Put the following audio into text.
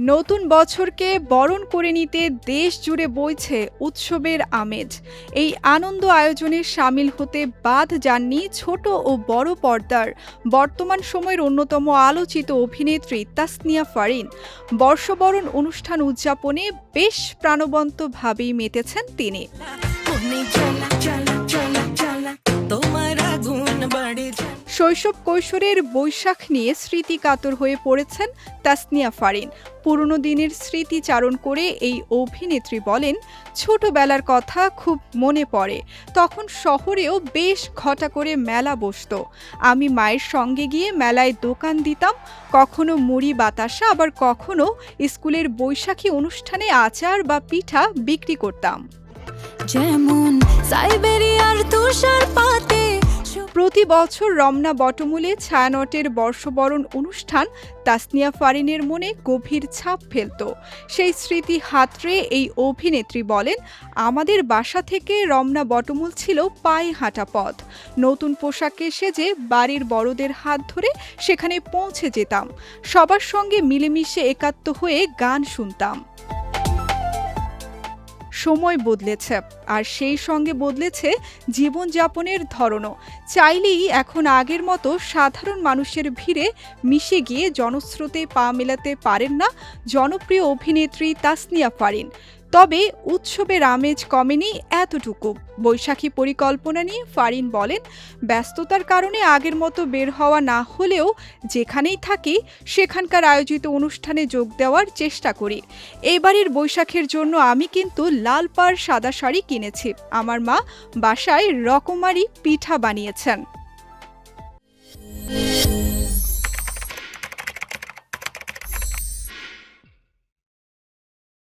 নতুন বছরকে বরণ করে নিতে দেশ জুড়ে বইছে উৎসবের আমেজ। এই আনন্দ আয়োজনে শামিল হতে বাদ যাননি ছোট ও বড় পর্দার বর্তমান সময়ের অন্যতম আলোচিত অভিনেত্রী তাসনিয়া ফারিন। বর্ষবরণ অনুষ্ঠান উদযাপনে বেশ প্রাণবন্তভাবেই মেতেছেন তিনি। শৈশব কৈশোরের বৈশাখ নিয়ে স্মৃতিকাতর হয়ে পড়েছেন তাসনিয়া ফারিন। পুরনো দিনের স্মৃতিচারণ করে এই অভিনেত্রী বলেন, ছোটবেলার কথা খুব মনে পড়ে। তখন শহরেও বেশ ঘটা করে মেলা বসতো। আমি মায়ের সঙ্গে গিয়ে মেলায় দোকান দিতাম, কখনো মুড়ি বাতাসা, আবার কখনো স্কুলের বৈশাখী অনুষ্ঠানে আচার বা পিঠা বিক্রি করতাম। যেমন সাইবেরিয়ার তুষার পাতে প্রতি বছর রমনা বটমূলে ছায়ানটের বর্ষবরণ অনুষ্ঠান তাসনিয়া ফারিনের মনে গভীর ছাপ ফেলত। সেই স্মৃতি হাতড়ে এই অভিনেত্রী বলেন, আমাদের বাসা থেকে রমনা বটমূল ছিল পায়ে হাঁটা পথ। নতুন পোশাকে সেজে বাড়ির বড়দের হাত ধরে সেখানে পৌঁছে যেতাম। সবার সঙ্গে মিলেমিশে একাত্ম হয়ে গান শুনতাম। সময় বদলেছে, আর সেই সঙ্গে বদলেছে জীবনযাপনের ধরনও। চাইলেই এখন আগের মতো সাধারণ মানুষের ভিড়ে মিশে গিয়ে জনস্রোতে পা মেলাতে পারেন না জনপ্রিয় অভিনেত্রী তাসনিয়া ফারিন। তবে উৎসবের আমেজ কমেনি এতটুকু। বৈশাখী পরিকল্পনা নিয়ে ফারিন বলেন, ব্যস্ততার কারণে আগের মতো বের হওয়া না হলেও যেখানেই থাকি সেখানকার আয়োজিত অনুষ্ঠানে যোগ দেওয়ার চেষ্টা করি। এবারের বৈশাখের জন্য আমি কিন্তু লাল পাড় সাদা শাড়ি কিনেছি। আমার মা বাসায় রকমারি পিঠা বানিয়েছেন।